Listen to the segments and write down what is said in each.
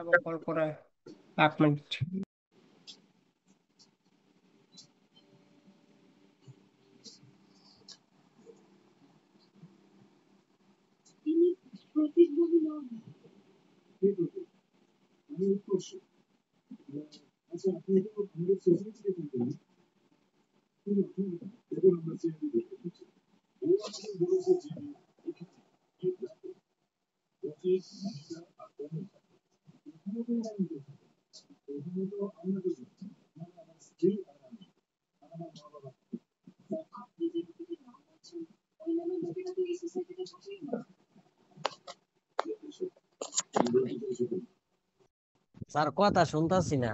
আবার কল করে 1 minute. Sir কথা শুনতাছি না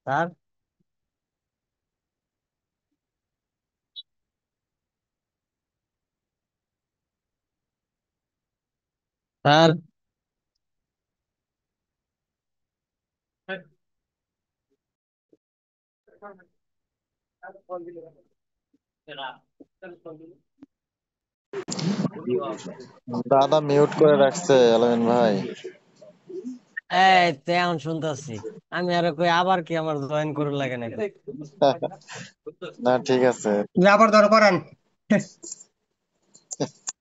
স্যার। স্যার দাদা মিউট করে রাখছে আলামিন ভাই। এই তেমন শুনতাছি। আমি আরো কই আবার কি আমার জয়েন করে লাগে না? না ঠিক আছে। আবার ধরো করেন।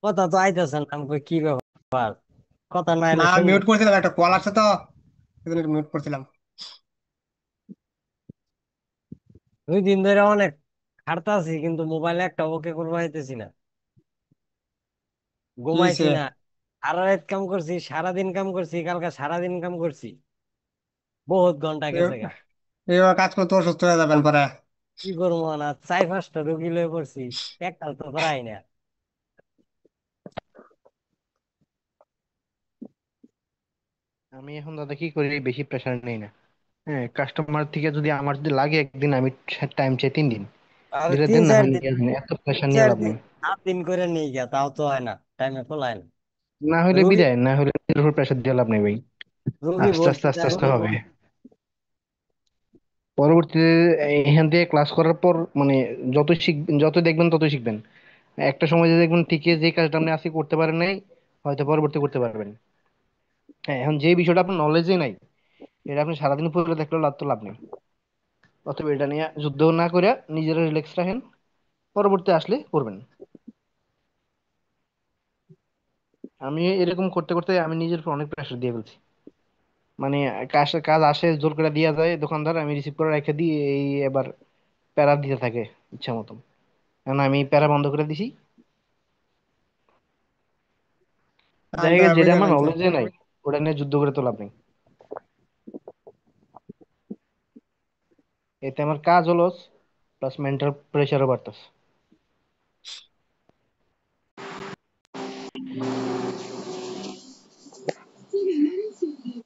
কথা তো আইতেছে না, আমি কই কি ব্যাপার, কথা না না এলে শুনবো। মিউট করছিলাম, একটা কল আসছে তো মিউট করছিলাম। 2 দিন ধরে অনেক খাটতাছি কিন্তু মোবাইলে একটা ওকে করবো পাইতেছি না। কি ঘুমাইছি হয়েছে? না, সারা রাত কাম করছি, সারাদিন কাম করছি, কালকে সারাদিন কাম করছি, বহুত ঘন্টা গেছে গা। এইভাবে কাজ করতে অসুস্থ হয়ে যাবেন পরে। কি করবো না, 4-5টা রুগী লয়ে পড়ছি, একটা তো করাই না। আমি এখন দাদা কি করি, বেশি প্রেশার নেই না। হ্যাঁ, কাস্টমার থেকে যদি আমার যদি লাগে একদিন, আমি টাইম চাই 3 দিন। আর দিলে তিন দেন, না চার হলে দিন নিয়ে আসবেন। এত প্রেশার নিয়ে চার লাভ দিন নেই। 7 দিন করে নিয়ে গিয়া তাও তো হয় না, টাইমে খোলায় না। না হলে রুগী বিদায়, না হলে নিজের উপর প্রেশার দিয়ে লাভ নেই ভাই। রুগী আস্তে আস্তে ভর্তি আস্তে আস্তে থাকে। হবে। পরবর্তীতে এখান থেকে ক্লাস করার পর মানে যত শিখবেন, যত দেখবেন ততই শিখবেন। একটা সময় যে দেখবেন ঠিকই যে কাজটা আপনি আজকে করতে পারেন নাই, হয়তো পরবর্তী করতে পারবেন। হ্যাঁ, এখন যে বিষয়টা আপনার নলেজে নাই, এটা আপনি সারাদিন পড়ে দেখলেও লাভ তো লাভ নেই। অতএব এটা নিয়ে যুদ্ধ না করে নিজেরা রিল্যাক্স রাখেন, পরবর্তী আসলে করবেন। আমি এরকম করতে করতে আমি নিজের উপর অনেক প্রেশার দিয়ে ফেলছি। মানে কাজ কাজ আসে, জোর করে দিয়া যায় দোকানদার, আমি রিসিভ করে রেখে দিই। এই এবার প্যারা দিতে থাকে ইচ্ছা মতন। কারণ আমি প্যারা বন্ধ করে দিছি। আমি দেখা তো গেছে যেটা বুঝে আমার ফেলছি। নলেজে নাই, ওটা নিয়ে যুদ্ধ করে তো লাভ নেই। এতে আমার কাজ হলো, প্লাস মেন্টাল প্রেশারও বাড়তেছে।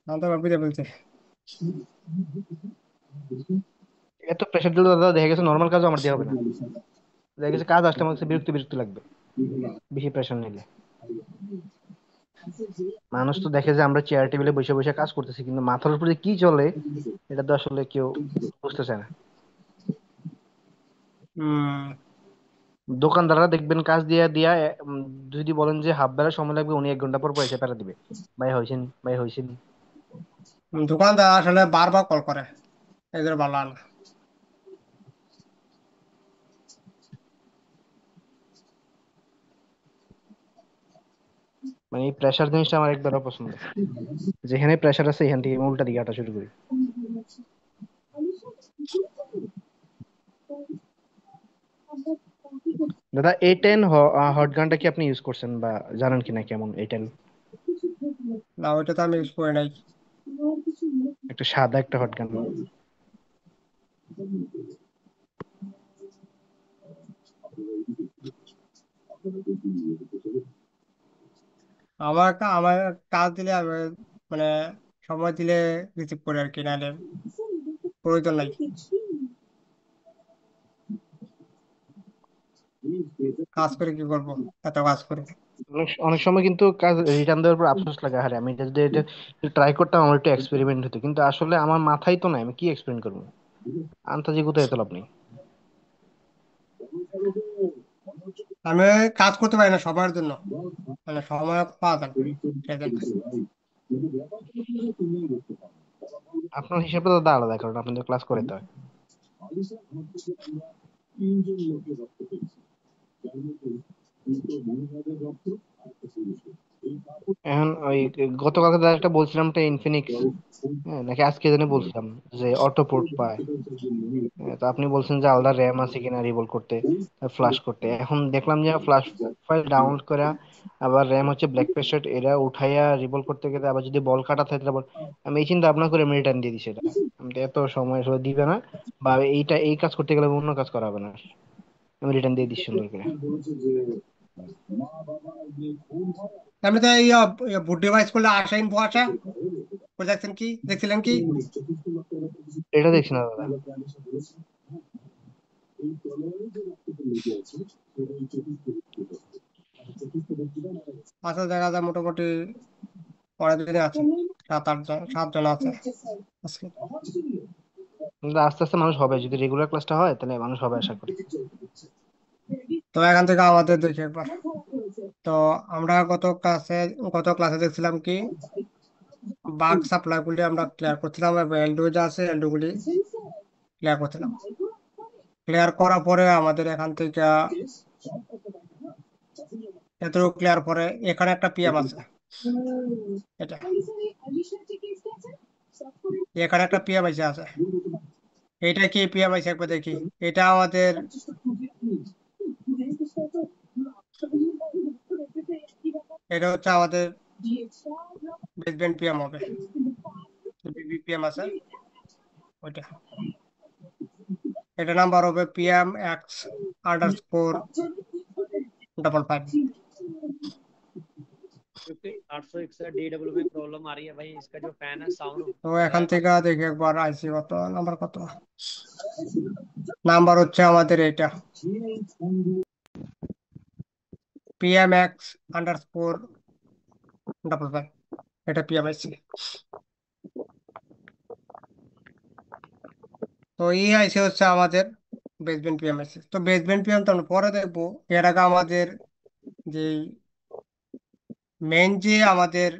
আমি তো বুঝে ফেলছি। এত প্রেশার দিলে দাদা দেখা গেছে নর্মাল কাজও আমার দেওয়া হবে না। দেখা গেছে কাজ আসলে আমার কাছে বিরক্তি বিরক্তি লাগবে বেশি প্রেশার নিলে। মানুষ তো দেখে যে আমরা চেয়ার টেবিলে বসে বসে কাজ করতেছি, কিন্তু মাথার উপরে কি চলে এটা তো আসলে কেউ বুঝতে চায় না। হম। দোকানদাররা দেখবেন কাজ দিয়া দিয়া যদি বলেন যে হাফ বেলা সময় লাগবে, উনি 1 ঘন্টা পর পর এসে প্যারা দিবে। ভাই হয়েছেন, ভাই হয়েছেন। দোকানদার আসলে বারবার কল করে, এদের ভালো না। মানে এই প্রেশার জিনিসটা আমার একবারও পছন্দ না। যেখানে প্রেশার আছে এখান থেকে আমি উল্টা দিকে হাঁটা শুরু করি। দাদা A10 হট গানটা কি আপনি ইউজ করছেন বা জানেন কিনা কেমন A10? না, ওইটা তো আমি ইউজ করি নাই। একটা সাদা একটা হট গান। আমার কাজ দিলে আমি মানে সময় দিলে রিসিভ করি আর কি, নাহলে প্রয়োজন নাই। কাজ করে কি করবো, এত কাজ করে। অনেক অনেক সময় কিন্তু কাজ রিটার্ন দেওয়ার পর আফসোস লাগে, আরে আমি এটা যদি এটা ট্রাই করতাম আমার একটু এক্সপেরিমেন্ট হতো, কিন্তু আসলে আমার মাথায় তো নাই, আমি কি এক্সপেরিমেন্ট করবো? আন্তাজি কোথায় এত লাভ নেই। আমি কাজ করতে পারি না সময়ের জন্য, মানে সময় পাওয়া যায় না সেজন্য। আপনার হিসাবে তো আলাদা, কারণ আপনাদের ক্লাস করাইতে হয়। এখন ওই গতকালকে যার একটা বলছিলাম, একটা ইনফিনিক্স, হ্যাঁ নাকি আজকে জানি বলছিলাম যে অটো পোর্ট পায়। হ্যাঁ, তো আপনি বলছেন যে আলাদা র্যাম আছে কিনা রিভোল্ভ করতে, ফ্লাশ করতে। এখন দেখলাম যে ফ্লাশ ফাইল ডাউনলোড করা, আবার র্যাম হচ্ছে ব্ল্যাক পেস্টেড, এরা উঠাইয়া রিভোল্ভ করতে গেলে আবার যদি বল কাটা থাকে তারপর আমি এই চিন্তা ভাবনা করে আমি রিটার্ন দিয়ে দিছি এটা। আমি তো এত সময় আসলে দিবে না, বা এইটা এই কাজ করতে গেলে অন্য কাজ করা হবে না, আমি রিটার্ন দিয়ে দিচ্ছি সুন্দর করে। এমনিতে বুট ডিভাইস করলে আসা ইনফো আসা করে দেখছেন কি, দেখছিলেন কি? এটা দেখছি না দাদা। আসলে দেখা যায় মোটামুটি পরের দিনে আছে, 7-8 জন আছে আজকে। কিন্তু আস্তে আস্তে মানুষ হবে, যদি রেগুলার ক্লাসটা হয় তাহলে মানুষ হবে আশা করি। তো এখান থেকে আমাদের দেখি একবার। তো আমরা গত ক্লাসে দেখছিলাম কি, বাগ সাপ্লাই গুলি আমরা ক্লিয়ার করছিলাম এবং এলডিও যা আছে এলডিও গুলি ক্লিয়ার করছিলাম। ক্লিয়ার করার পরে আমাদের এখান থেকে এতটুকু ক্লিয়ার পরে এখানে একটা পিএম আছে, এটা এখানে একটা পিএম আছে। এটা কি পিএম একবার দেখি। এটা আমাদের এটা হচ্ছে আমাদের বেসমেন্ট পিএম হবে, বিপিএম আছে ওইটা। এটা নাম্বার হবে PM X_55। क्योंकि 861 DW में प्रॉब्लम आ रही है भाई, इसका जो फैन है साउंड তো हो रहा এখান है থেকে मतलब। দেখি একবার আইসি কত নাম্বার, কত নাম্বার হচ্ছে আমাদের এটা PM X_55, এটা পিএমআইসি। তো এই আইসি হচ্ছে আমাদের বেসমেন্ট পিএমআইসি। তো বেসমেন্ট পিএম তো আমরা পরে দেখবো। এর আগে আমাদের যে মেন যে আমাদের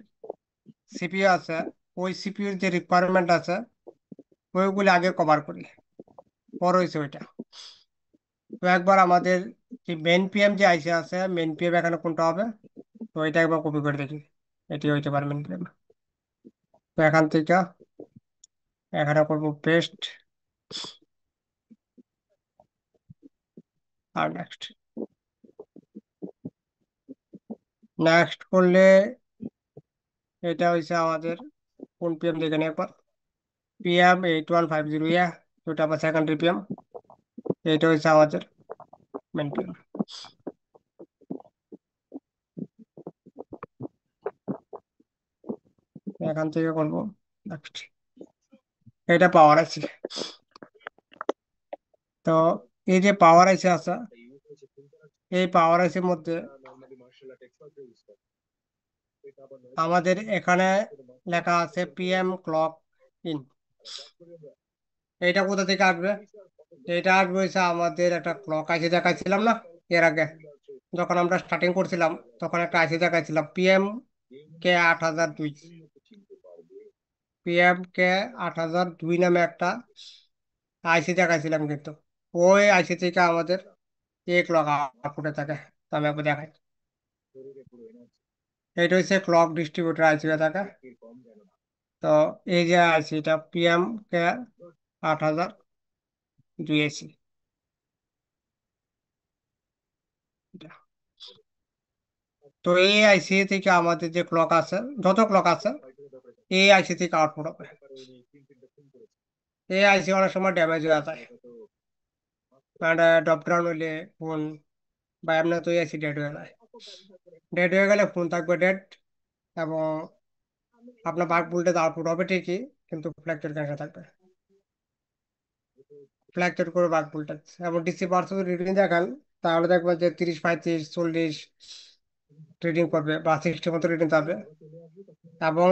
সিপিইউ আছে, ওই সিপিইউর যে রিকোয়ারমেন্ট আছে ওইগুলি আগে কভার করি, পরে হয়েছে ওইটা। তো একবার আমাদের যে মেন পিএম যে আইসি আছে, মেন পিএম এখানে কোনটা হবে, তো এটা একবার কপি করে দেখি, এটি হইতে পারে মেন পিএম। তো এখান থেকে এখানে করবো পেস্ট, আর নেক্সট নেক্সট করলে এটা হয়েছে আমাদের কোন পিএম দেখে নিই একবার। PM 8150, ওটা আবার সেকেন্ডারি পিএম। এটা হচ্ছে আমাদের মেন পিএম। এখান থেকে করবো নেক্সট, এটা পাওয়ার আছে। তো এই যে পাওয়ার আইসি আছে, এই পাওয়ার আইসির মধ্যে আমাদের এখানে লেখা আছে PM clock in। এইটা কোথা থেকে আসবে? এটা আসবে হচ্ছে আমাদের একটা ক্লক আইসি দেখাইছিলাম না এর আগে, যখন আমরা স্টার্টিং করছিলাম তখন একটা আইসি দেখাইছিলাম PMK 8002। PMK 8002 নামে একটা আইসি দেখাইছিলাম, কিন্তু ওই আইসি থেকে আমাদের এক ক্লক আউটপুটে থাকে। তো আমি আপনাকে দেখাই, এটা হচ্ছে ক্লক ডিস্ট্রিবিউটার আইসি থাকে। তো এই যে আইসি, এটা PMK 8002 এটা। তো এই আইসি থেকে আমাদের যে ক্লক আছে, যত ক্লক আছে এই আইসি থেকে আউটপুট হবে। এই আইসি অনেক সময় ড্যামেজ হয়ে যায়, মানে ড্রপ ডাউন হইলে ফোন বা এমনি তো এই আইসি ডেড হয়ে যায়। ডেড হয়ে গেলে ফোন থাকবে ডেড, এবং আপনার বাক ভোল্টেজ আউটপুট হবে ঠিকই, কিন্তু ফ্ল্যাকচুয়েট ক্যান্সেল থাকবে, ফ্ল্যাকচুয়েট করে বাক ভোল্টেজ। এবং ডিসি পার্সেন্ট রিডিং দেখান তাহলে দেখবো যে 30 35 40 রিডিং করবে বা 60 মতো রিডিং যাবে, এবং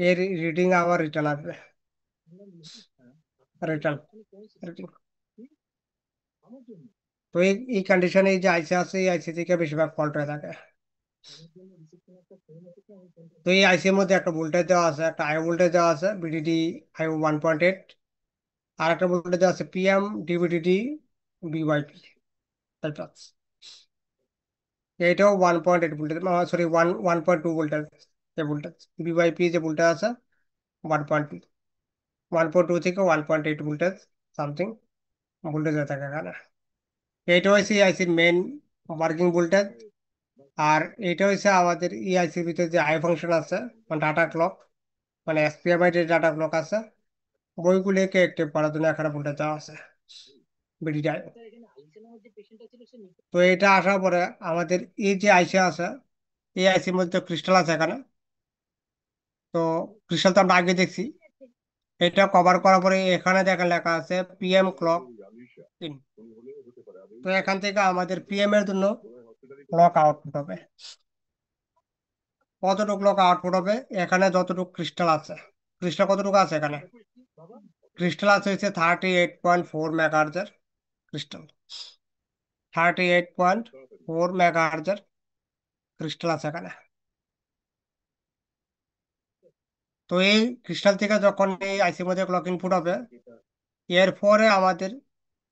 এর রিডিং আবার রিটার্ন আসবে, রিটার্ন রিডিং। তো এই কন্ডিশনে এই যে আইসি আছে, এই আইসি থেকে বেশিরভাগ ফল্ট হয়ে থাকে। তো এই আইসির মধ্যে একটা ভোল্টেজ দেওয়া আছে, একটা আই ভোল্টেজ দেওয়া আছে, বিডিডি আই 1.8, আর একটা ভোল্টেজ দেওয়া আছে পিএম ডিভিডিডি বিওয়াইপি। এটাও 1.8 ভোল্টেজ, সরি 1.2 ভোল্টেজ। যে ভোল্টেজ বিওয়াইপি যে ভোল্টেজ আছে 1.2, 1.2 থেকে 1.8 ভোল্টেজ সামথিং ভোল্টেজ হয়ে থাকে এখানে। এইটা হচ্ছে আইসির মেইন ওয়ার্কিং ভোল্টেজ। আর এটা হচ্ছে আমাদের ইআইসির ভিতরে যে আই ফাংশন আছে, মানে ডাটা ক্লক, মানে এসপিএমআই যে ডাটা ক্লক আছে, বইগুলিকে অ্যাক্টিভ করার জন্য এখানে ভোল্টেজ দেওয়া আছে বিডিডি। তো এটা আসার পরে আমাদের এই যে আইসি আছে, এই আইসির মধ্যে ক্রিস্টাল আছে এখানে। তো ক্রিস্টাল তো আমরা আগে দেখছি। এটা কভার করার পরে এখানে দেখা লেখা আছে পিএম ক্লক ইন। তো এখান থেকে আমাদের পিএম এর জন্য ক্লক আউটপুট হবে। কতটুকু ক্লক আউটপুট হবে? এখানে যতটুকু ক্রিস্টাল আছে, ক্রিস্টাল কতটুকু আছে এখানে? ক্রিস্টাল আছে হচ্ছে 38.4 মেগাহার্জের ক্রিস্টাল। 38.4 মেগাহার্জের ক্রিস্টাল আছে এখানে। তো এই ক্রিস্টাল থেকে যখন এই আইসির মধ্যে ক্লক ইনপুট হবে, এরপরে আমাদের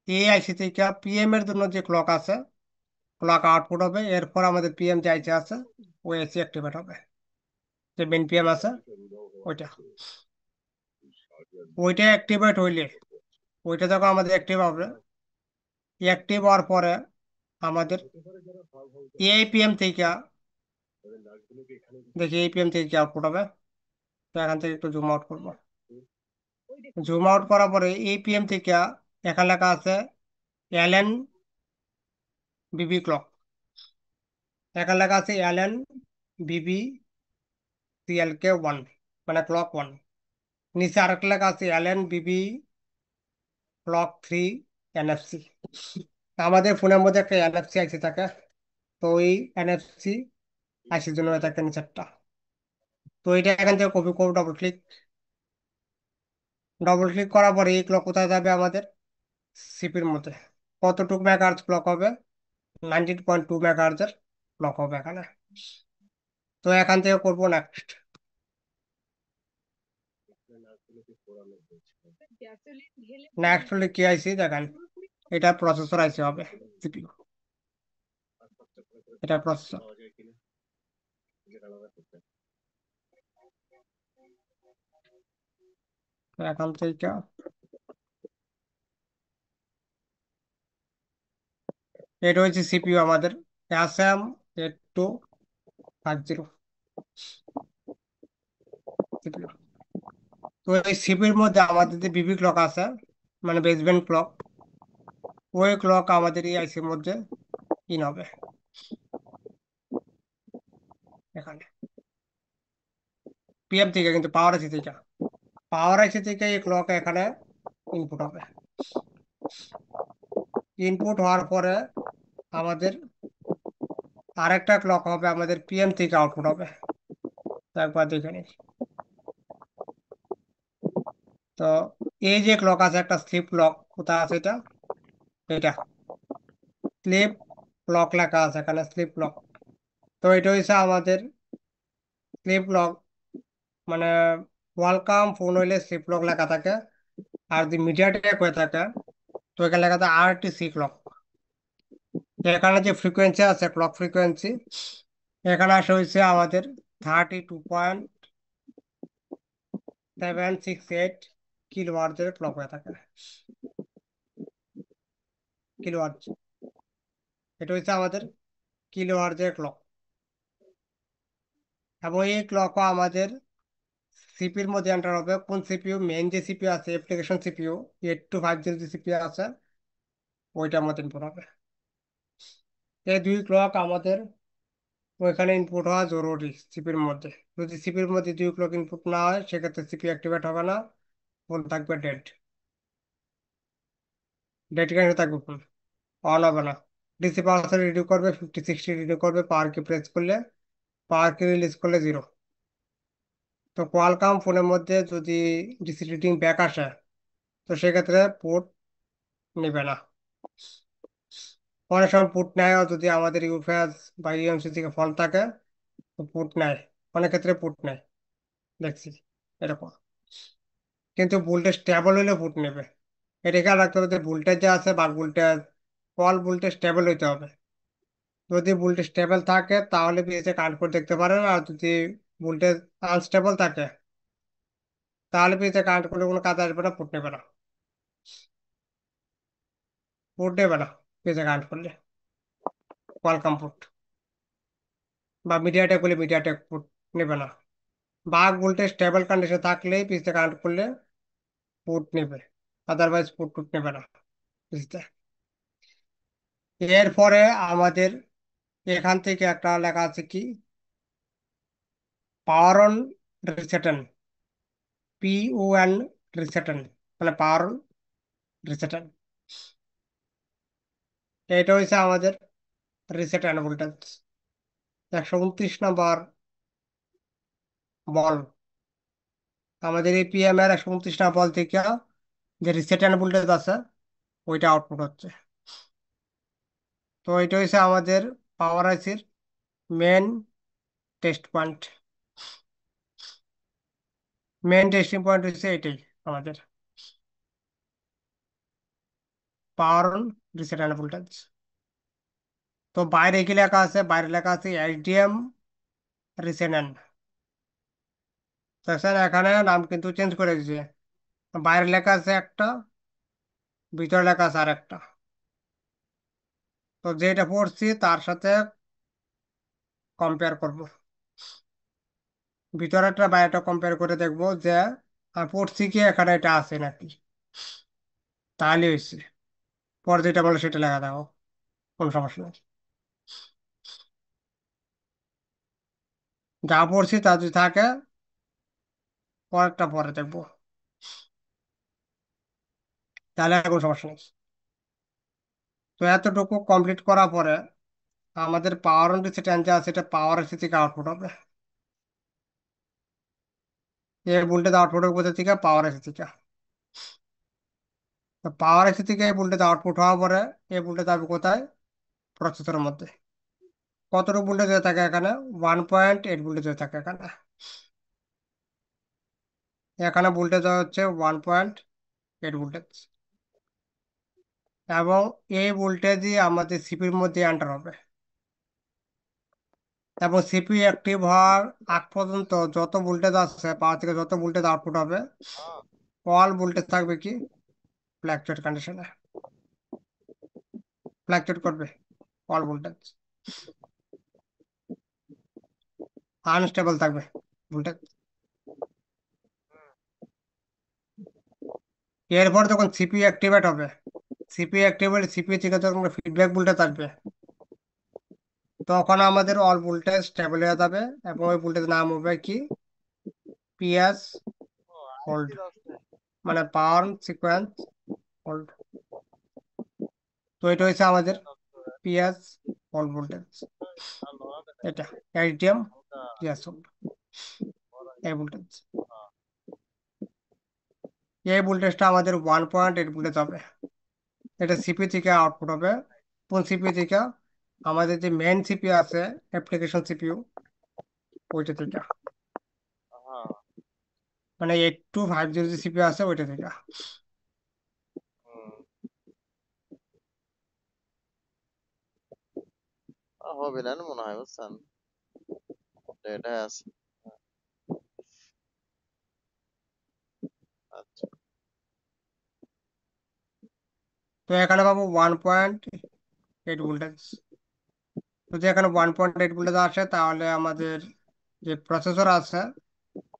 এই আইসি থেকে পিএম এর জন্য যে ক্লক আছে, ক্লক আউটপুট হবে। এরপর আমাদের পিএম যে আইসি আছে, ওই আইসি অ্যাক্টিভেট হবে, যে মেন পিএম আছে ওইটা। ওইটা অ্যাক্টিভেট হইলে, ওইটা যখন আমাদের অ্যাক্টিভ হবে, অ্যাক্টিভ হওয়ার পরে আমাদের এপিএম থেকে, দেখি এপিএম থেকে কি আউটপুট হবে। তো এখান থেকে একটু জুম আউট করবো। জুম আউট করার পরে এপিএম থেকে এখানে লেখা আছে এলএন বিবি ক্লক। এখানে লেখা আছে এলএন বিবি সিএলকে 1, মানে ক্লক 1। নিচে আরেকটা লেখা আছে এলএন বিবি ক্লক 3 এনএফসি। আমাদের ফোনের মধ্যে একটা এনএফসি আইসি থাকে। তো ওই এনএফসি আইসির জন্য থাকে নিচেরটা। তো এটা এখান থেকে কপি করবো, ডবল ক্লিক। ডবল ক্লিক করার পরে এই ক্লক কোথায় যাবে? আমাদের সিপির মধ্যে। কতটুকু মেগাহার্জ ক্লক হবে? 19.2 মেগাহার্জের ক্লক হবে এখানে। তো এখান থেকে করবো নেক্সট। নেক্সট হলে কি আইসি দেখেন, এটা প্রসেসর আইসি হবে, সিপিইউ। এটা প্রসেসর। তো এখান থেকে এটা হচ্ছে সিপিইউ আমাদের, SM8250 সিপিইউ। তো এই সিপিইউর মধ্যে আমাদের যে বিবি ক্লক আছে, মানে বেসব্যান্ড ক্লক, ওই ক্লক আমাদের এই আইসির মধ্যে ইন হবে এখানে পিএম থেকে, কিন্তু পাওয়ার আইসি থেকে। পাওয়ার আইসি থেকে এই ক্লক এখানে ইনপুট হবে। ইনপুট হওয়ার পরে আমাদের আরেকটা ক্লক হবে, আমাদের পিএম থেকে আউটপুট হবে। তো একবার দেখে নিই। তো এই যে ক্লক আছে, একটা স্লিপ ক্লক, কোথায় আছে এটা? এটা স্লিপ ক্লক লেখা আছে এখানে, স্লিপ ক্লক। তো এটা হচ্ছে আমাদের স্লিপ ক্লক, মানে ওয়েলকাম ফোন হইলে স্লিপ ক্লক লেখা থাকে। আর যদি মিডিয়াটেক হয়ে থাকে, তো এখানে লেখা থাকে আরটিসি ক্লক। এখানে যে ফ্রিকোয়েন্সি আছে, ক্লক ফ্রিকোয়েন্সি, এখানে আসে হয়েছে আমাদের 32.768 কিলোহার্জের ক্লক হয়ে থাকে। কিলোহার্জ, এটা হচ্ছে আমাদের কিলোহার্জের ক্লক। এবং এই ক্লকও আমাদের সিপির মধ্যে এন্টার হবে। কোন সিপিইউ? মেইন যে সিপিইউ আছে, অ্যাপ্লিকেশন সিপিইউ 8250 যে সিপিইউ আছে, ওইটার মধ্যে ইনপুট হবে। এই দুই ক্লক আমাদের ওইখানে ইনপুট হওয়া জরুরি সিপির মধ্যে। যদি সিপির মধ্যে দুই ক্লক ইনপুট না হয়, সেক্ষেত্রে সিপি অ্যাক্টিভেট হবে না, ফোন থাকবে ডেড। ডেড কেন থাকবে? ফোন অন হবে না। ডিসি পাওয়ার রিডিউ করবে, 50-60 রিডিউ করবে, পাওয়ার কি প্রেস করলে, পাওয়ার কি রিলিজ করলে 0। তো কোয়ালকাম ফোনের মধ্যে যদি ডিসি রিডিং ব্যাক আসে, তো সেক্ষেত্রে পোর্ট নেবে না। অনেক সময় পুট নেয়, যদি আমাদের ইউফেস বা ইউএমসি থেকে ফল্ট থাকে তো পুট নেয়, অনেক ক্ষেত্রে পুট নেয়, দেখছি এরকম। কিন্তু ভোল্টেজ স্টেবল হলে পুট নেবে। এটা খেয়াল রাখতে হবে যে ভোল্টেজ যা আছে বা ভোল্টেজ, কল ভোল্টেজ স্টেবল হইতে হবে। যদি ভোল্টেজ স্টেবল থাকে তাহলে পিএসএ কানেক্ট করে দেখতে পারেন, আর যদি ভোল্টেজ আনস্টেবল থাকে তাহলে পিএসএ কানেক্ট করলে কোনো কাজ আসবে না, পুট নেবে না, পুট নেবে না পিএসএ কানেক্ট করলে, কোয়ালকাম পুট বা মিডিয়াটেক হলে মিডিয়াটেক পুট নেবে না। বাক ভোল্টেজ স্টেবল কন্ডিশন থাকলেই পিসিতে কানেক্ট করলে পুট নেবে, আদারওয়াইজ পুট টুট নেবে না পিসিতে। এরপরে আমাদের এখান থেকে একটা লেখা আছে কি, পাওয়ার অন রিসেটেন, PON রিসেটেন, মানে পাওয়ার অন রিসেটেন। এটা হচ্ছে আমাদের রিসেটেন ভোল্টেজ, 129 নম্বর বল। আমাদের এই পিএম এর 129 নম্বর বল থেকে যে রিসেটেন ভোল্টেজ আছে ওইটা আউটপুট হচ্ছে। তো এটা হচ্ছে আমাদের পাওয়ার আইসির main test point, main testing point হচ্ছে এটাই আমাদের power on reset and voltage. তো বাইরে কি লেখা আছে, বাইরে লেখা আছে HDM রিসেট অ্যান্ড। দেখছেন এখানে নাম কিন্তু চেঞ্জ করে দিয়েছে, বাইরে লেখা আছে একটা, ভিতরে লেখা আছে আর একটা। তো যেটা পড়ছি তার সাথে কম্পেয়ার করব, ভিতরেরটা বাইরেটা কম্পেয়ার করে দেখবো যে আমি পড়ছি কি এখানে এটা আছে নাকি, তাহলে হয়েছে। পরে যেটা বলে সেটা লেখা দেখো, কোনো সমস্যা নেই। যা পড়ছি তা যদি থাকে পরেরটা পরে দেখবো, তাহলে আর কোনো সমস্যা নেই। তো এতটুকু কমপ্লিট করার পরে আমাদের পাওয়ার অন রিসেট যা আছে এটা পাওয়ার এসি থেকে আউটপুট হবে, এই ভোল্টেজ আউটপুট হবে কোথা থেকে, পাওয়ার এসি থেকে। তো পাওয়ার এসি থেকে এই ভোল্টেজ আউটপুট হওয়ার পরে এই ভোল্টেজ যাবে কোথায়, প্রসেসরের মধ্যে। কতটুকু ভোল্টেজ হয়ে থাকে এখানে, 1.8 ভোল্টেজ হয়ে থাকে এখানে। এখানে ভোল্টেজ হচ্ছে 1.8 ভোল্টেজ, এবং এই ভোল্টেজই আমাদের সিপির মধ্যে এন্টার হবে। এবং সিপি অ্যাক্টিভ হওয়ার আগ পর্যন্ত যত ভোল্টেজ আছে পাওয়ার থেকে, যত ভোল্টেজ আউটপুট হবে, অল ভোল্টেজ থাকবে কি ফ্ল্যাকচুয়েট কন্ডিশনে, ফ্ল্যাকচুয়েট করবে অল ভোল্টেজ, আনস্টেবল থাকবে ভোল্টেজ। এরপর যখন সিপি অ্যাক্টিভেট হবে, সিপি অ্যাক্টিভেট, সিপি থেকে যখন ফিডব্যাক ভোল্টেজ আসবে, তখন আমাদের অল ভোল্টেজ স্টেবল হয়ে যাবে, এবং ওই ভোল্টেজ নাম হবে কি পিএস হোল্ড, মানে পাওয়ার সিকোয়েন্স হোল্ড। তো এটা হচ্ছে আমাদের পিএস হোল্ড ভোল্টেজ, এটা HDM পিএস হোল্ড, এই ভোল্টেজ, এই ভোল্টেজটা আমাদের 1.8 ভোল্টেজ হবে। এটা সিপি থেকে আউটপুট হবে, কোন সিপি থেকে, আমাদের যে মেন সিপি আছে অ্যাপ্লিকেশন সিপিইউ, ওইটা থেকে, মানে 8250 যে সিপি আছে ওইটা থেকে। হবে না মনে হয়, বুঝছেন, এটা আছে। আচ্ছা। তো এখানে পাবো 1.8 ভোল্টেজ। যদি এখানে 1.8 ভোল্টেজ আসে তাহলে আমাদের যে প্রসেসর আছে,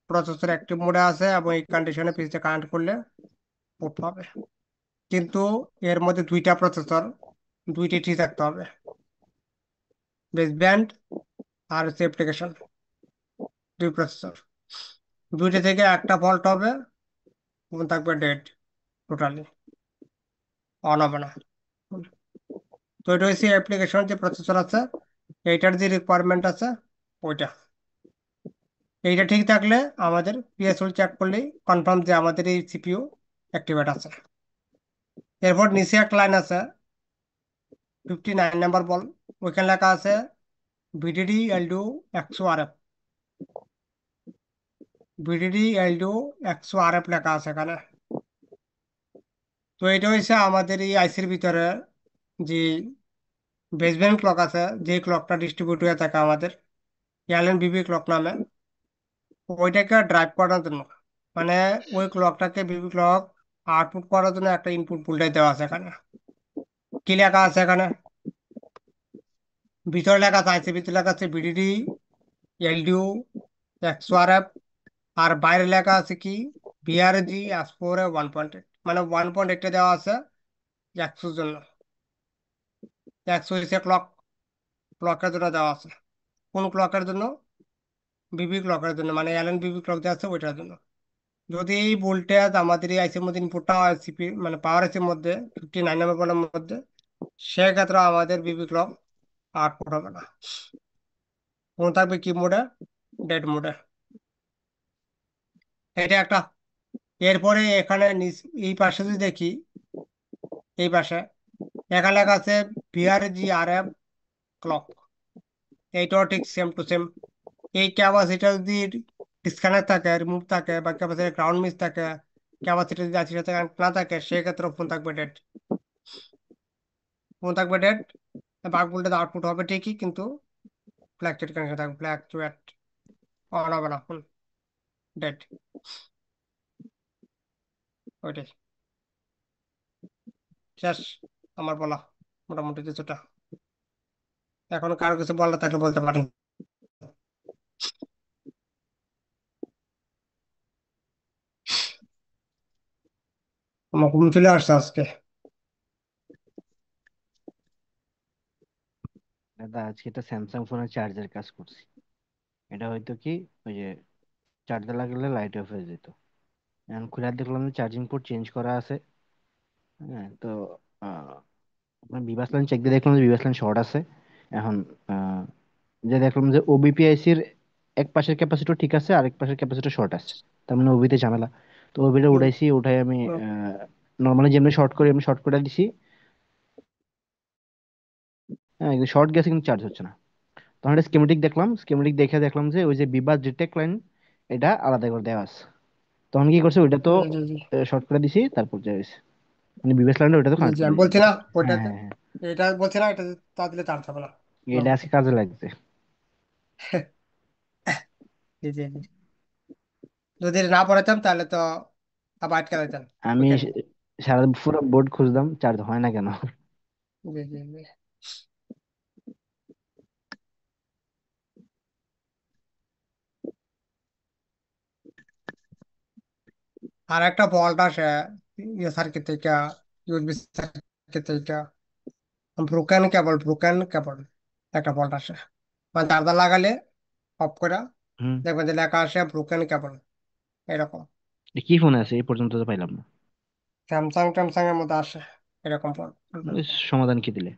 প্রসেসর অ্যাক্টিভ মোডে আছে, এবং এই কন্ডিশনে পিসিতে কানেক্ট করলে পোর্ট পাবে। কিন্তু এর মধ্যে দুইটা প্রসেসর, দুইটি ঠিক থাকতে হবে, বেসব্যান্ড আর হচ্ছে অ্যাপ্লিকেশন, দুই প্রসেসর, দুইটা থেকে একটা ফল্ট হবে এবং থাকবে ডেড, টোটালি অন হবে না। তো এটা হচ্ছে অ্যাপ্লিকেশন যে প্রসেসর আছে এইটার যে রিকোয়ারমেন্ট আছে ওইটা। এইটা ঠিক থাকলে আমাদের পিএসওএল চেক করলেই কনফার্ম যে আমাদের এই সিপিইউ অ্যাক্টিভেট আছে। এরপর নিচে একটা লাইন আছে 59 নাম্বার বল, ওইখানে লেখা আছে VDD LDO 100 RF। VDD LDO 100 RF লেখা আছে এখানে। তো এটা হচ্ছে আমাদের এই আইসির ভিতরে যে বেসব্যান্ড ক্লক আছে, যে ক্লকটা ডিস্ট্রিবিউট হয়ে থাকে আমাদের এলএন বিবি ক্লক নামে, ওইটাকে ড্রাইভ করার জন্য, মানে ওই ক্লকটাকে বিবি ক্লক আউটপুট করার জন্য একটা ইনপুট ভোল্টেজ দেওয়া আছে এখানে। কি লেখা আছে এখানে? ভিতরে লেখা আছে আইসি ভিতরে লেখা আছে ভিডিডি এলডিও 100 RF, আর বাইরে লেখা আছে কি বিআরজি S4 1.8, মানে 1.8 দেওয়া আছে 100 জন্য। 100 হচ্ছে ক্লক, ক্লকের জন্য দেওয়া আছে। কোন ক্লকের জন্য? বিবি ক্লকের জন্য, মানে এলএন বিবি ক্লক দেওয়া আছে ওইটার জন্য। যদি এই ভোল্টেজ আমাদের এই আইসির মধ্যে ইনপুটটা হয় সিপি মানে পাওয়ার আইসির মধ্যে 59 নম্বর মধ্যে, সেক্ষেত্রে আমাদের বিবি ক্লক আউটপুট হবে না, কোন থাকবে কি মোডে? ডেড মোডে। এটা একটা। এরপরে এখানে এই পাশে যদি দেখি, এই পাশে এখানে লেখা আছে বিআরজি ক্লক। এইটাও ঠিক সেম টু সেম। এই ক্যাপাসিটার যদি ডিসকানেক্ট থাকে, রিমুভ থাকে, বা ক্যাপাসিটার গ্রাউন্ড মিস থাকে, ক্যাপাসিটার যদি আশির সাথে কানেক্ট না থাকে, সেক্ষেত্রে ফোন থাকবে ডেড। ফোন থাকবে ডেড। বাক ভোল্টেজ আউটপুট হবে ঠিকই, কিন্তু ফ্ল্যাকচুয়েট কানেকশন থাকবে, ফ্ল্যাকচুয়েট অন হবে না, ফোন ডেড। ওইটাই শেষ আমার বলা মোটামুটি কিছুটা। এখন কারো কিছু বলার থাকলে বলতে পারেন। আমার ঘুম চলে আসছে আজকে। দাদা আজকে একটা স্যামসাং ফোনের চার্জের কাজ করছি। এটা হয়তো কি, ওই যে চার্জার লাগালে লাইট অফ হয়ে যেত। এখন খুলে দেখলাম যে চার্জিং পোর্ট চেঞ্জ করা আছে। হ্যাঁ, তো আপনার বিভাস লাইন চেক দিয়ে দেখলাম যে বিভাস লাইন শর্ট আছে। এখন আহ, যে দেখলাম যে ওবিপি আইসির এক পাশের ক্যাপাসিটর ঠিক আছে, আরেক পাশের ক্যাপাসিটর শর্ট আছে। তার মানে ওবিতে ঝামেলা। তো ওবিটা হুম, উঠাইছি, উঠাই আমি হুম, নর্মালি যেমনি শর্ট করি আমি শর্ট করে দিছি। হ্যাঁ, শর্ট গেছে কিন্তু চার্জ হচ্ছে না। তখন একটা স্কিমেটিক দেখলাম, স্কিমেটিক দেখে দেখলাম যে ওই যে বিবাস ডিটেক্ট লাইন এটা আলাদা করে দেওয়া আছে। তখন কি করছে, ওইটা তো জি জি জি শর্ট করে দিছি, তারপর যে হয়েছে, মানে বিবাস লাইনটা ওইটা তো জি কানেক্ট জি, করে আমি দিছি। বলছি না হ্যাঁ ওইটাতে, হ্যাঁ হ্যাঁ, এটা বলছি না, এটা তা দিলে চান্স হবে না। নো। এটা আজকে কাজে লাগছে। জি জি জি, যদি এটা না পড়াতাম তাহলে তো আবার আটকে দিতেন আমি ওইখানে। সারা পুরো বোর্ড খুঁজলাম, চার্জ হয় না কেন। জি জি জি। আর একটা ফল্ট আসে ইয়ে সার্কিট থেকে, ইউএসবি সার্কিট থেকে, ব্রোকেন কেবল একটা ফল্ট আসে। মানে চার্জার লাগালে অফ করে হুম। দেখবেন যে লেখা আসে ব্রোকেন কেবল, এরকম। এ কি ফোন আছে এই পর্যন্ত তো পাইলাম না। স্যামসাং ট্যামসাং এর মধ্যে আসে এরকম ফল্ট। এর সমাধান কি দিলে?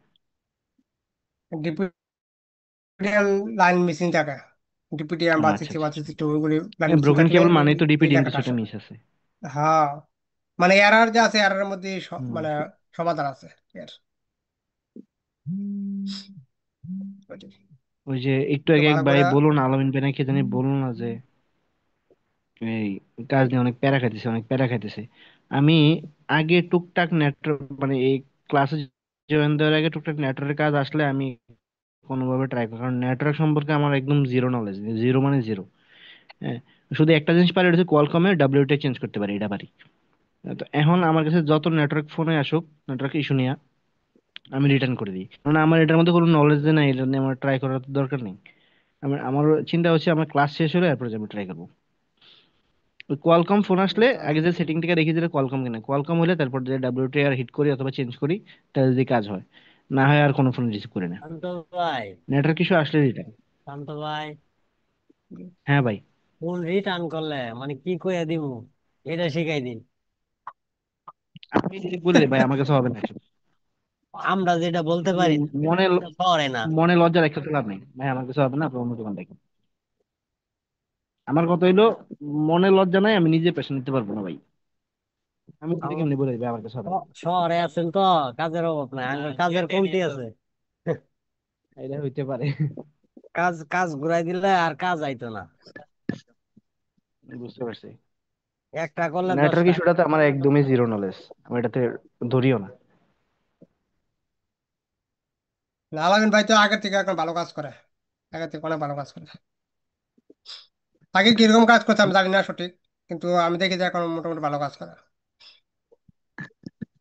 ডিপিডিএম লাইন মিসিং থাকে, ডিপিডিএম ও বা আচ্ছা সিক্সটি আচ্ছা ওয়ান আচ্ছা। সিক্সটি টু ওইগুলি লাইন মিসিং ব্রোকেন থাকলে কেবল মানেই তো এই ডিপিডিএম লেখাটা কিছুটা আসে। মিস আছে। হ্যাঁ, মানে এরার যে আছে এরার মধ্যে হুম। মানে সমাধান আছে এর। ওইটাই। ওই যে একটু তো আগে এক ভালো ভাই করে বলুন, আলামিন ভাই নাকি জানি বলুন না যে এই কাজ নিয়ে অনেক প্যারা খাইতেছে, অনেক প্যারা খাইতেছে। আমি আগে টুকটাক নেটওয়ার্ক, মানে এই ক্লাসে জয়েন দেওয়ার আগে টুকটাক নেটওয়ার্কের কাজ আসলে আমি কোনোভাবে ট্রাই করি, কারণ নেটওয়ার্ক সম্পর্কে আমার একদম জিরো নলেজ, জিরো মানে জিরো। হ্যাঁ, শুধু একটা জিনিস পারি, এটা হচ্ছে কোয়ালকমে ডাব্লিউটি চেঞ্জ করতে পারি, এটা পারি। তো এখন আমার কাছে যত নেটওয়ার্ক ফোনে আসুক, নেটওয়ার্ক ইস্যু নিয়ে আমি রিটার্ন করে দিই, কারণ আমার এটার মধ্যে কোনো নলেজ নেই, এটা নিয়ে আমার ট্রাই করার তো দরকার নেই। আমার চিন্তা হচ্ছে আমার ক্লাস শেষ হলে এরপর আমি ট্রাই করবো। ওই কোয়ালকম ফোন আসলে বুঝতে আগে পারছি। যে সেটিং থেকে দেখি, যেটা কোয়ালকম কিনা, কোয়ালকম হলে তারপর যে ডাব্লিউটি আর হিট করি অথবা চেঞ্জ করি, তাহলে যদি কাজ হয়, না হয় আর কোনো ফোন রিসিভ করি না। শান্ত ভাই, নেটওয়ার্ক ইস্যু আসলে রিটার্ন। শান্ত ভাই, হ্যাঁ ভাই। ফোন রিটার্ন করলে মানে কি কইয়া দিমু এটা শিখাই দিন। আপনি যদি বললে ভাই আমার কাছে হবে না এসব। আমরা যেটা বলতে পারি না মনে এটা করে না। মনে লজ্জা রাখতে লাভ নেই ভাই, আমার কিছু হবে না, আপনি অন্য দোকান দেখেন। আমার কথা হইলো, মনে লজ্জা নাই, আমি নিজে পেশা নিতে পারবো না ভাই। আমি যদি আমার কেমনি বলে দিই ভাই আমার কাছে হবে না। শহরে আছেন তো, কাজের অভাব নাই, আমার কাজের কমতি আছে। এটা হইতে পারে। কাজ কাজ ঘুরাই দিলে আর কাজ আইতো না, বুঝতে পারছি। একটা করলে নেটওয়ার্ক 10টা। ইস্যুটাতে আমার একদমই জিরো নলেজ, আমি এটাতে ধরিও না। না, আলামিন ভাই তো আগের থেকে এখন ভালো কাজ করে, আগের থেকে অনেক ভালো কাজ করে। আগে কিরকম কাজ করছে আমি জানি না সঠিক, কিন্তু আমি দেখি যে এখন মোটামুটি ভালো কাজ করে।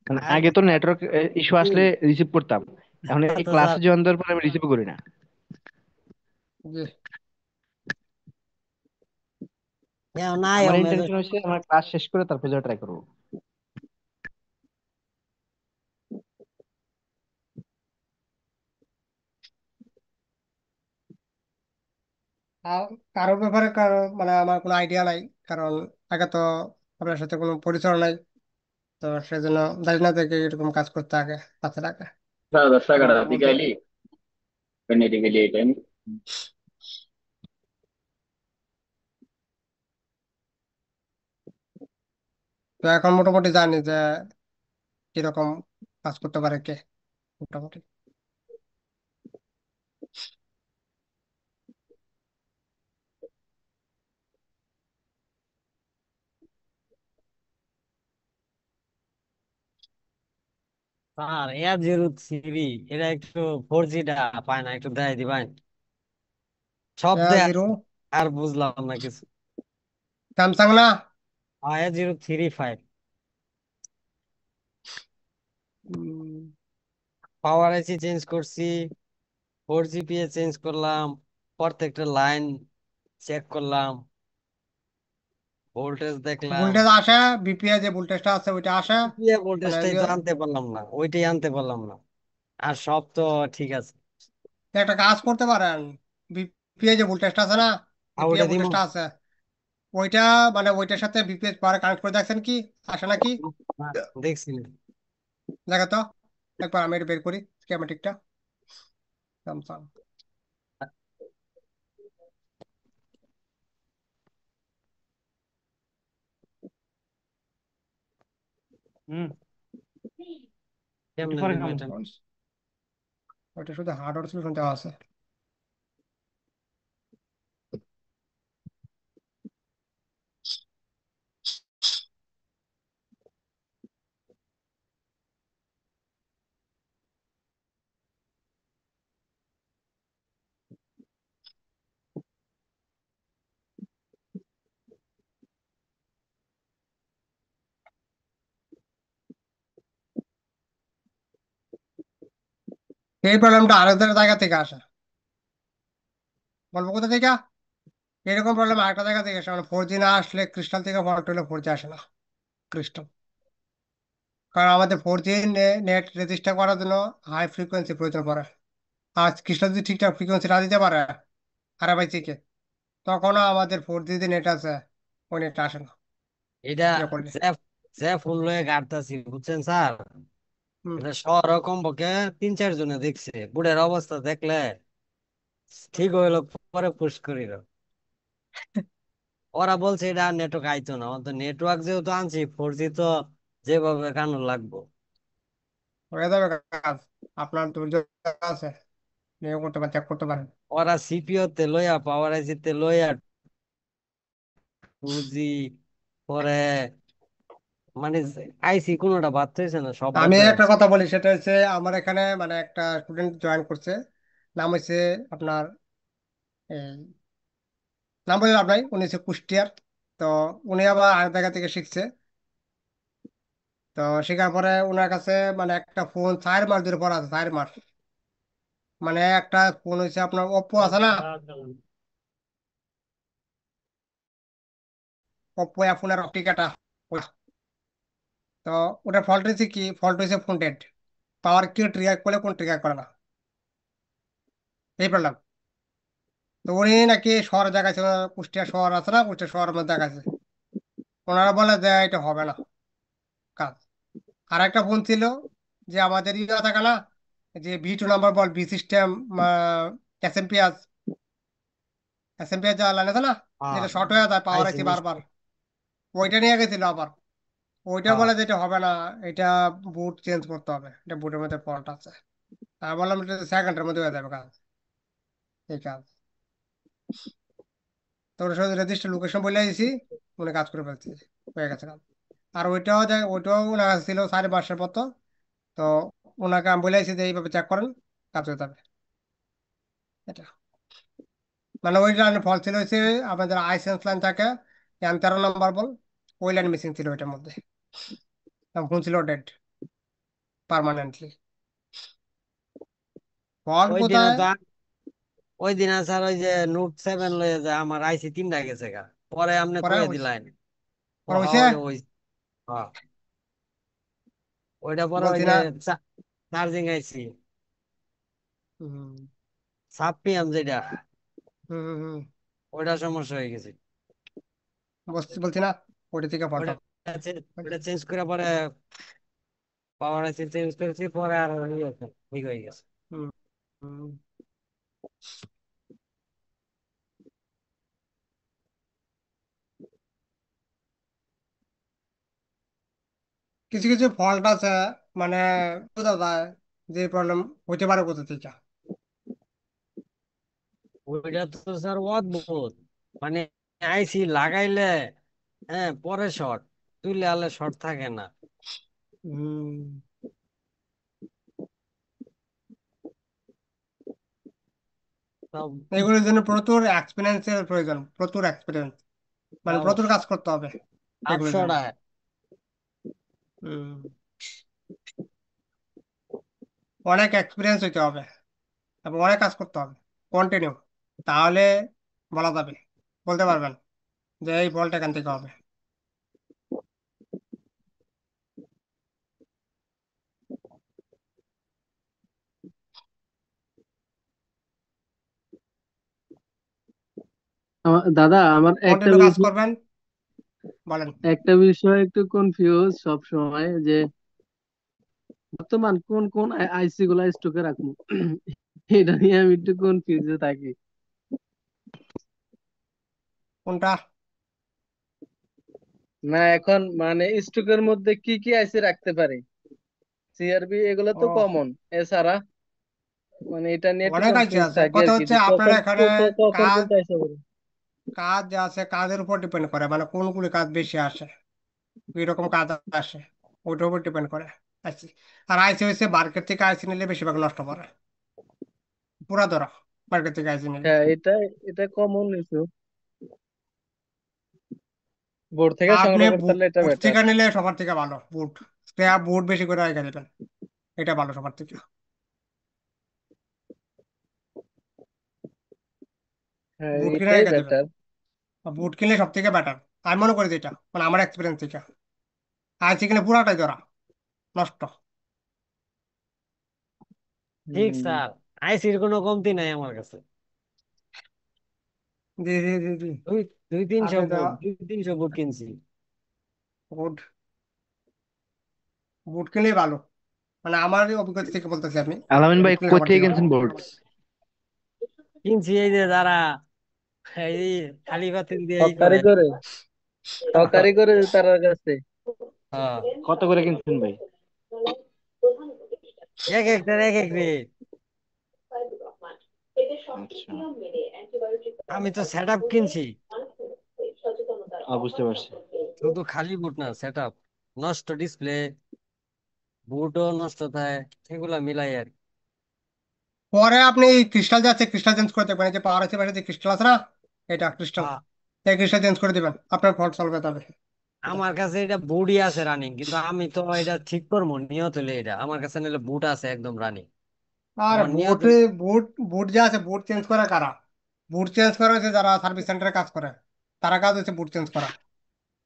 মানে আর আগে তো নেটওয়ার্ক ইস্যু আসলে রিসিভ করতাম, এখন এই তো স্যার ক্লাসে জয়েন দেওয়ার পর আমি রিসিভ করি না। জি। নাই আমার ও মেজাজ। ইন্টেনশন হচ্ছে আমার ক্লাস শেষ করে তারপর যা ট্রাই করবো। আর কারোর ব্যাপারে কারো মানে আমার কোনো আইডিয়া নাই, কারণ আগে তো আপনার সাথে কোনো পরিচয় নাই, তো সেজন্য জানি না থেকে এরকম কাজ করতে আগে বাচ্চাটাকে। দশটা তো কাটা দিকে মোটামুটি আইলি পেন্ডিং গেলি এই টাইম। তো এখন মোটামুটি জানি যে কিরকম কাজ করতে পারে কে, মোটামুটি। স্যার A03 এটা একটু 4G টা পায় না, একটু দেয় দিবেন। সব দেয় জিরো আর বুঝলাম না কিছু। স্যামসাং না? A035 উম, পাওয়ার আইসি চেঞ্জ করছি, 4GPA চেঞ্জ করলাম, প্রত্যেকটা লাইন চেক করলাম, ভোল্টেজ দেখলাম। ভোল্টেজ আসে, বিপিএ যে ভোল্টেজটা আছে ওইটা আসে। মানে ভোল্টেজটাই তো আনতে পারলাম না, ওইটাই আনতে পারলাম না। আর সব তো ঠিক আছে। একটা কাজ করতে পারেন, বিপিএ যে ভোল্টেজটা আছে না, আর বিপিএ ওইটা দিব ভোল্টেজটা আছে ওইটা, মানে ওইটার সাথে বিপিএস পাওয়ার কানেক্ট করে দেখছেন কি আসে নাকি? না, দেখছি না। দেখো তো একবার, আমি এটা বের করি স্কিমেটিকটা। স্যামসাং হুম, একটু কেমনে পরে দিব খাবো। এটা? ওইটা শুধু হার্ডওয়্যার সলিউশন দেওয়া আছে। এই প্রবলেমটা আরেকটা জায়গা থেকে আসে, বলবো কোথা থেকে? এরকম প্রবলেম আরেকটা জায়গা থেকে আসে, মানে 4G না আসলে ক্রিস্টাল থেকে ফল্ট হলে 4G আসে না, ক্রিস্টাল। কারণ আমাদের 4G নেট রেজিস্টার করার জন্য হাই ফ্রিকোয়েন্সি প্রয়োজন পড়ে। আর ক্রিস্টাল যদি ঠিকঠাক ফ্রিকোয়েন্সি না দিতে পারে আরআইএসসি, তখনও আমাদের 4G যে নেট আছে ওই নেটটা আসে না এটা ইয়ে করলে। যে যে ফোন লয়ে গাড়তাছি বুঝছেন স্যার, হুম। এটা সরকম বকে 3-4 জনে দেখছে, বুড়ের অবস্থা দেখলে ঠিক হইলো, পরে পুশ করিল। ওরা বলছে এটা নেটওয়ার্ক আইতো না, তো নেটওয়ার্ক যেহেতু আনছি 4G তো যেভাবে কানো লাগবো। হয়ে যাবে কাজ, আপনার ধৈর্য আছে, নিয়ে করতে পারেন, চেক করতে পারেন। ওরা সিপিও তে লইয়া পাওয়ার আইসি তে লইয়া 2G পরে মানে আইসি কোনোটা বাদ হয়েছে না, সব আমি বদলে একটা গেছে। কথা বলি, সেটা হচ্ছে আমার এখানে মানে একটা স্টুডেন্ট জয়েন করছে, নাম হচ্ছে আপনার এই, নাম বলে লাভ নাই, উনি হচ্ছে কুষ্টিয়ার। তো উনি আবার আরেক জায়গা থেকে শিখছে। তো শেখার পরে ওনার কাছে মানে একটা ফোন 4 মাস ধরে পড়া আছে, 4 মাস। মানে একটা ফোন হচ্ছে আপনার ওপ্পো আছে না, ওপ্পো ফোন আর অপটিকাটা। তো ওটার ফল্ট হয়েছে কি, ফল্ট হয়েছে ফোন ডেড, পাওয়ার কি ট্রিগার করলে কোন ট্রিগার করে না, এই প্রবলেম। তো উনি নাকি শহর জায়গায়, কুষ্টিয়া শহর আছে না, কুষ্টিয়া শহরের মধ্যে দেখাচ্ছে, ওনারা বলে যে এটা হবে না কাজ। আর একটা ফোন ছিল যে আমাদের ইয়ে থাকে না, যে V2 নাম্বার বল, বি সিস্টেম, এসএমপিএস, যা লাইন আছে না, হ্যাঁ, যেটা শর্ট হয়ে যায়, পাওয়ার আইসি আইসি নষ্ট। বারবার, ওইটা নিয়ে গেছিল আবার। ওইটা হ্যাঁ, বলে যেটা হবে না, এটা বুট চেঞ্জ করতে হবে, এটা বুটের মধ্যে ফল্ট আছে। আমি বললাম এটা সেকেন্ডের মধ্যে হয়ে যাবে কাজ, এই কাজ। তো ওর সাথে রেজিস্টার লোকেশন বলে দিয়েছি, উনি কাজ করে ফেলছি, হয়ে গেছে কাজ। আর ওইটাও দেয়, ওইটাও ওনার কাছে ছিল 5.5 মাসের মতো। তো ওনাকে আমি বলেছি যে এইভাবে চেক করেন, কাজ হয়ে যাবে। এটা মানে ওই লাইনে ফল ছিল হচ্ছে আমাদের আইসেন্স লাইন থাকে, M13 নাম্বার বল, ওই লাইন মিসিং ছিল ওইটার মধ্যে, ফোন ছিল ডেড পার্মানেন্টলি। ফল্ট ওই দিনে কোথায়? তো ওই দিন স্যার ওই যে নোট 7 লয়ে যায় আমার আইসি 3টা গেছে গা, পরে আপনি পরে কয়ে হইছে, দিলেন। ও পরে হ্যাঁ, হইছে, ওইটা ওই হ্যাঁ, ওইটা পরে ওই বলছি যে না। চার্জিং আইসি হুম সাবপিএম যেটা, হুম হুম হুম, ওইটা সমস্যা হয়ে গেছে। বলছি না, ওইটা থেকে ফল্ট ওইটা হবে। ওইটা চেঞ্জ করে পরে পাওয়ার আইসি চেঞ্জ করেছি, পরে আর ঠিক হয়ে গেছে। হুম হুম। কিছু কিছু ফল্ট আছে, মানে বোঝা যায় যে প্রবলেম হইতে পারে কোথা থেকে। ওইটা তো স্যার অদ্ভুত, মানে আইসি লাগাইলে হ্যাঁ পরে শর্ট, তুইলে আলে শর্ট থাকে না। হুম, সব এগুলোর জন্য প্রচুর এক্সপিরিয়েন্সের প্রয়োজন, প্রচুর এক্সপিরিয়েন্স, মানে প্রচুর কাজ করতে হবে এগুলোর জন্য। আপসরায়। হুম, অনেক এক্সপিরিয়েন্স হইতে হবে এবং অনেক কাজ করতে হবে কন্টিনিউ, তাহলে বলা যাবে, বলতে পারবেন যে এই বলটা এখান থেকে হবে। দাদা আমার কন্টিনিউ কাজ করবেন, বলেন। একটা বিষয় একটু কনফিউজ সব সময় যে বর্তমান কোন কোন আইসি গুলা স্টকে রাখবো এটা নিয়ে আমি একটু কনফিউজে থাকি। কোনটা? না এখন মানে স্টকের মধ্যে কি কি আইসি রাখতে পারি, সিআরবি এগুলো তো ও, কমন, এছাড়া মানে এটা নিয়ে একটু অনেক আছে কনফিউজ আছে, থাকি আর কথা কি হচ্ছে যে আপনার কখন এখানে কখন কাজ, কোনটা আইসা পড়ে। কাজ যা আছে কাজের উপর ডিপেন্ড করে, মানে কোনগুলি কাজ বেশি আসে, এরকম কাজ আসে, ওইটার উপর ডিপেন্ড করে আইসি। আর আইসি হচ্ছে মার্কেট থেকে আইসি নিলে বেশিরভাগ নষ্ট করে, পুরা ধরা, মার্কেট থেকে আইসি নিলে। হ্যাঁ এটা এটা কমন ইস্যু, বোর্ড থেকে আপনি সংগ্রহ করতে পারলে এটা বুট বেটার। থেকে নিলে সবার থেকে ভালো, বুট স্পেয়ার বুট বেশি করে রেখে দেবেন, এটা ভালো সবার থেকে। হ্যাঁ বুট কিনে এটাই রেখে দেবেন, বেটার। বুট কিনলে সব থেকে বেটার, আমি মনে করি যেটা, মানে আমার এক্সপিরিয়েন্স থেকে। আইসি কিনে পুরাটাই ধরা, নষ্ট। ঠিক স্যার, আইসির কোনো কমতি নাই আমার কাছে। জি জি জি জি। দুই দুই তিনশো আপনি তো বুট, 300 বুট কিনছি। বুট, বুট কিনলেই ভালো, মানে আমার অভিজ্ঞতা থেকে বলতেছি আমি, আলামিন ভাই বুট কিনলে কই সবার থেকে থেকে ভালো। কিনছেন বোর্ডস? কিনছি এই যে যারা এই খালি পাতিল দিয়ে ই হকারি করে। করে, হকারি করে তার কাছে। হ্যাঁ, কত করে কিনছেন ভাই? এক একটার এক এক রেট। আচ্ছা, আমি তো সেট আপ কিনছি, বুঝতে পারছি। শুধু খালি বুট না, সেট আপ নষ্ট, ডিসপ্লে বুটও নষ্ট থাকে, সেগুলা মিলাই আর কি। পরে আপনি ক্রিস্টাল যাচ্ছে, ক্রিস্টাল চেঞ্জ করে দেখবেন, এই যে পাওয়ার আছে পাশে যে ক্রিস্টাল আছে না, এটা ক্রিস্টাল, হ্যাঁ, এই ক্রিস্টাল চেঞ্জ করে দিবেন, আপনার ফল্ট সলভ হয়ে যাবে এটা। আমার কাছে এটা বুটই আছে রানিং, কিন্তু আমি তো এটা ঠিক করবো নিয়ত হলে, এটা আমার কাছে নিলে বুট আছে একদম রানিং। আর আমার নিয়ত বুট, হইলে বুট বুট যা আছে, বুট চেঞ্জ করে কারা? বুট চেঞ্জ করা হচ্ছে যারা সার্ভিস সেন্টারে কাজ করে, তারা কাজ হচ্ছে বুট চেঞ্জ করা।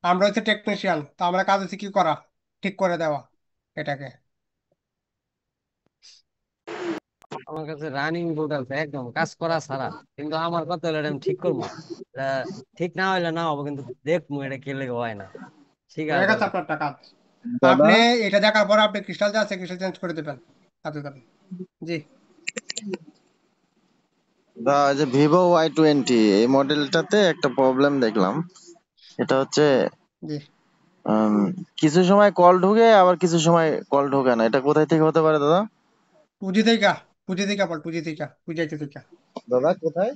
আমরা হচ্ছে টেকনিশিয়ান, তো আমরা কাজ হচ্ছে কি করা, ঠিক করে দেওয়া এটাকে। আমার কাছে রানিং বুট আছে একদম কাজ করা ছাড়া, কিন্তু আমার কথা হলো এটা আমি ঠিক করবো। এটা ঠিক না হইলে না হবো, কিন্তু দেখবো এটা কে লেগে হয় না, ঠিক হয়ে আছে। গেছে আপনার টাকা। দাদা আপনি এটা দেখার পর আপনি ক্রিস্টাল যা আছে ক্রিস্টাল চেঞ্জ করে দেবেন সাথে সাথে। জি যে Vivo Y20 এই মডেলটাতে একটা প্রবলেম দেখলাম। এটা হচ্ছে জি উম, কিছু সময় কল ঢোকে আবার কিছু সময় কল ঢোকে না। এটা কোথায় থেকে হতে পারে দাদা? পুঁজি থেকে পুঁজি থেকে বল পুঁজি আইছে থেকে দাদা কোথায়?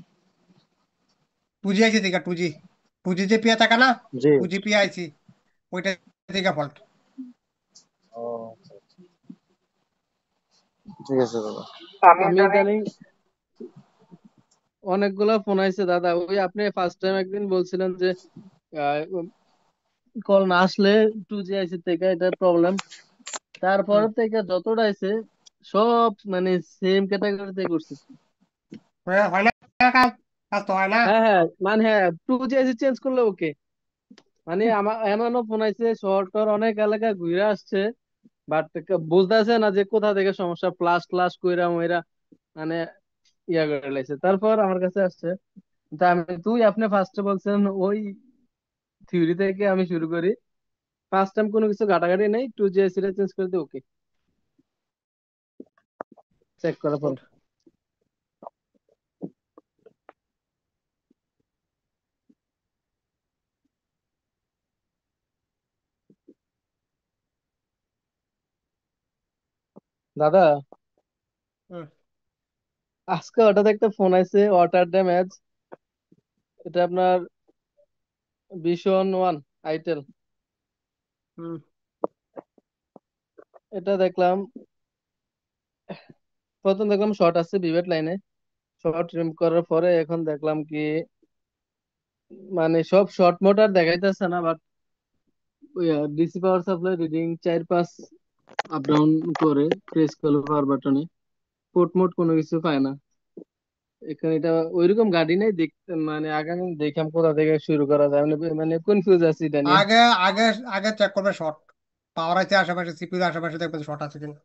পুঁজি আইছে থেকে পুঁজি যে পিয়া থাকে না, জি। পুঁজি পিয়া আইছি ওইটা থেকে ফল্ট। ও, ঠিক আছে দাদা। আমি ইদানিং অনেকগুলা ফোন আইছে দাদা, ওই আপনি ফার্স্ট টাইম একদিন বলছিলেন যে কল না আসলে 2G আইসি থেকে এটা প্রবলেম। হুম। তারপরে থেকে যতটা আইছে সব মানে সেম ক্যাটাগরিতে করছে। হয় না কাজ, কাজ তো হয় না। হ্যাঁ হ্যাঁ, মানে হ্যাঁ 2G আইসি চেঞ্জ করলে ওকে। মানে আমার এমনও ফোন আইছে শহর টর অনেক এলাকা ঘুরে আসছে, বাট বুঝতেছে না যে কোথা থেকে সমস্যা, প্লাস ক্লাস কইরা মইরা মানে ইয়া করে লাইছে, তারপর আমার কাছে আসছে। তা তুই আপনি ফার্স্টে বলছেন ওই থিওরি থেকে আমি শুরু করি, ফার্স্ট টাইম কোনো কিছু ঘাটাঘাটি নেই, 2G আইসি টা চেঞ্জ করে দিই ওকে, চেক করার পর। দাদা হুম, আজকে হঠাৎ একটা ফোন আইছে ওয়াটার ড্যামেজ, এটা আপনার Vision 1 আইটেল। হুম। এটা দেখলাম, প্রথম দেখলাম শর্ট আছে বিভেট লাইনে, শর্ট রিমুভ করার পরে এখন দেখলাম কি মানে সব শর্ট মোটার দেখাইতেছে না, but DC power supply reading 4-5 up down করে প্রেস করলে পাওয়ার বাটনে পোর্ট মোড কোনো কিছু পায় না। এখানে এটা ওইরকম গাড়ি নেই দেখতে, মানে আগামী দেখাম কোথা থেকে শুরু করা যায়, মানে কনফিউজ আছি এটা নিয়ে। আগে আগে আগে চেক করবে শর্ট পাওয়ার আছে আশেপাশে, সিপির আশেপাশে দেখবেন শর্ট আছে কিনা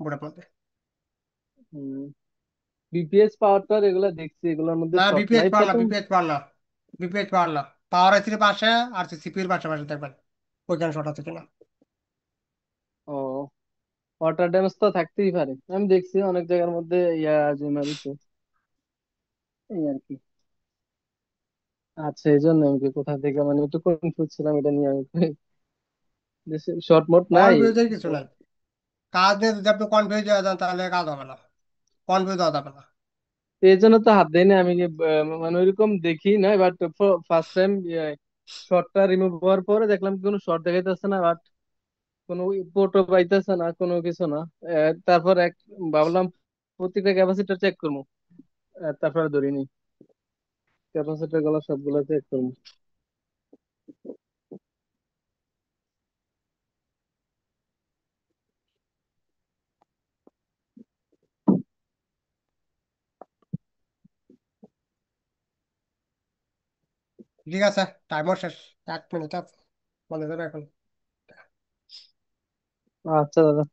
বোর্ডের মধ্যে। বিপিএস পাওয়ার টার এগুলা দেখছি, এগুলোর মধ্যে না শর্ট বিপিএইচ নাই পাওয়ার না, প্রথম। বিপিএইচ পাওয়ার না, পাওয়ার আইসির পাশে আর সিপির পাশাপাশি দেখবেন ওইখানে শর্ট আছে কিনা। ও, ওয়াটার ড্যামেজ তো থাকতেই পারে, আমি দেখছি অনেক জায়গার মধ্যে ইয়া জমা দিছে, এই আর কি। আচ্ছা, এই জন্য আমি কি কোথা থেকে মানে একটু কনফিউজ ছিলাম এটা নিয়ে আমি শর্ট মোড নাই। কনফিউজের কিছু নাই, কাজ নিয়ে যদি আপনি কনফিউজ হয়ে যান তাহলে কাজ হবে না, কনফিউজ হওয়া যাবে না। এই জন্য তো হাত দেয়নি আমি কি, মানে ওইরকম দেখি নাই, বাট ফার্স্ট টাইম শর্টটা রিমুভ হওয়ার পরে দেখলাম কি কোনো শর্ট দেখাইতেছে না, বাট কোনো পোর্টও পাইতেছে না, কোনো কিছু না। তারপর ভাবলাম প্রত্যেকটা ক্যাপাসিটার চেক করবো, তারপরে ধরিনি ক্যাপাসিটার গুলো সবগুলো চেক করবো। ঠিক আছে, টাইমার শেষ, 1 মিনিট আছে, বলে দেবে এখন। আচ্ছা দাদা।